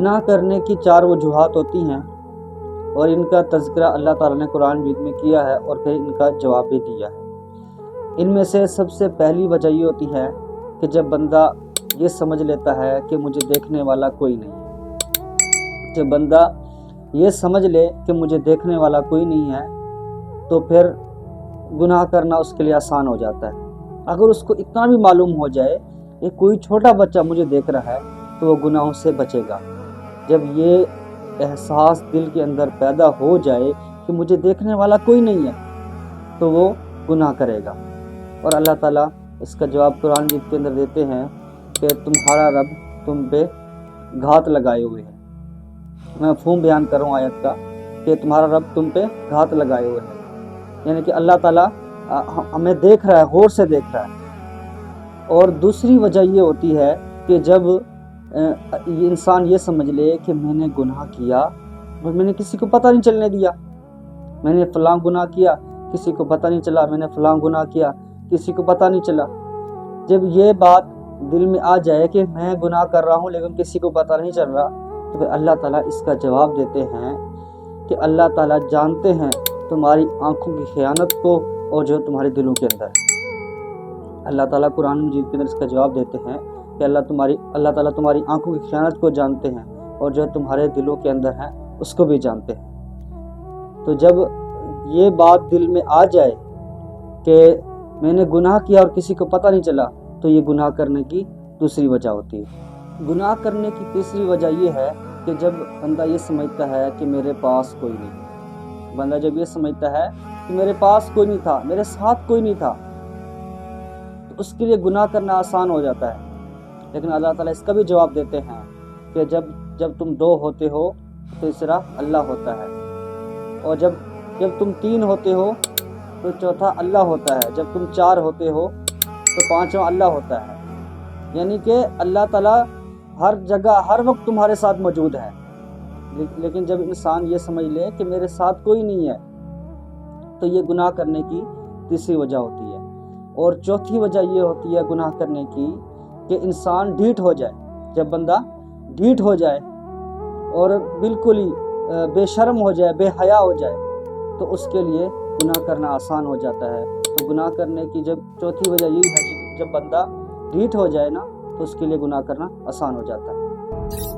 गुनाह करने की 4 वजूहात होती हैं और इनका तज़किरा अल्लाह ताला ने कुरान मजीद में किया है और फिर इनका जवाब भी दिया है। इनमें से सबसे पहली वजह ये होती है कि जब बंदा ये समझ लेता है कि मुझे देखने वाला कोई नहीं है। जब बंदा ये समझ ले कि मुझे देखने वाला कोई नहीं है तो फिर गुनाह करना उसके लिए आसान हो जाता है। अगर उसको इतना भी मालूम हो जाए कि कोई छोटा बच्चा मुझे देख रहा है तो वो गुनाहों से बचेगा। जब ये एहसास दिल के अंदर पैदा हो जाए कि मुझे देखने वाला कोई नहीं है तो वो गुनाह करेगा। और अल्लाह ताला इसका जवाब कुरान मजीद के अंदर देते हैं कि तुम्हारा रब तुम पे घात लगाए हुए है। मैं मफ़हूम बयान कर रहा हूँ आयत का कि तुम्हारा रब तुम पे घात लगाए हुए है, यानी कि अल्लाह ताला हमें देख रहा है, गौर से देख रहा है। और दूसरी वजह ये होती है कि जब इंसान ये समझ ले कि मैंने गुनाह किया और मैंने किसी को पता नहीं चलने दिया, मैंने फ़लाँ गुनाह किया किसी को पता नहीं चला, मैंने फ़लाँ गुनाह किया किसी को पता नहीं चला। जब ये बात दिल में आ जाए कि मैं गुनाह कर रहा हूँ लेकिन किसी को पता नहीं चल रहा, तो फिर अल्लाह ताला इसका जवाब देते हैं कि अल्लाह ताला जानते हैं तुम्हारी आँखों की खयानत को और जो तुम्हारे दिलों के अंदर है। अल्लाह ताला कुरान मजीद के अंदर इसका जवाब देते हैं कि अल्लाह ताला तुम्हारी आंखों की खयानत को जानते हैं और जो तुम्हारे दिलों के अंदर है उसको भी जानते हैं। तो जब ये बात दिल में आ जाए कि मैंने गुनाह किया और किसी को पता नहीं चला, तो ये गुनाह करने की दूसरी वजह होती है। गुनाह करने की तीसरी वजह ये है कि जब बंदा ये समझता है कि मेरे पास कोई नहीं, बंदा जब ये समझता है कि मेरे पास कोई नहीं था, मेरे साथ कोई नहीं था, तो उसके लिए गुनाह करना आसान हो जाता है। लेकिन अल्लाह ताला इसका भी जवाब देते हैं कि जब तुम 2 होते हो तो तीसरा अल्लाह होता है, और जब तुम 3 होते हो तो चौथा अल्लाह होता है, जब तुम 4 होते हो तो 5वां अल्लाह होता है। यानी कि अल्लाह ताला हर जगह हर वक्त तुम्हारे साथ मौजूद है। लेकिन जब इंसान ये समझ ले कि मेरे साथ कोई नहीं है, तो ये गुनाह करने की तीसरी वजह होती है। और चौथी वजह ये होती है गुनाह करने की कि इंसान ढीठ हो जाए। जब बंदा ढीठ हो जाए और बिल्कुल ही बेशर्म हो जाए, बेहया हो जाए, तो उसके लिए गुनाह करना आसान हो जाता है। तो गुनाह करने की जब चौथी वजह यही है कि जब बंदा ढीठ हो जाए ना, तो उसके लिए गुनाह करना आसान हो जाता है।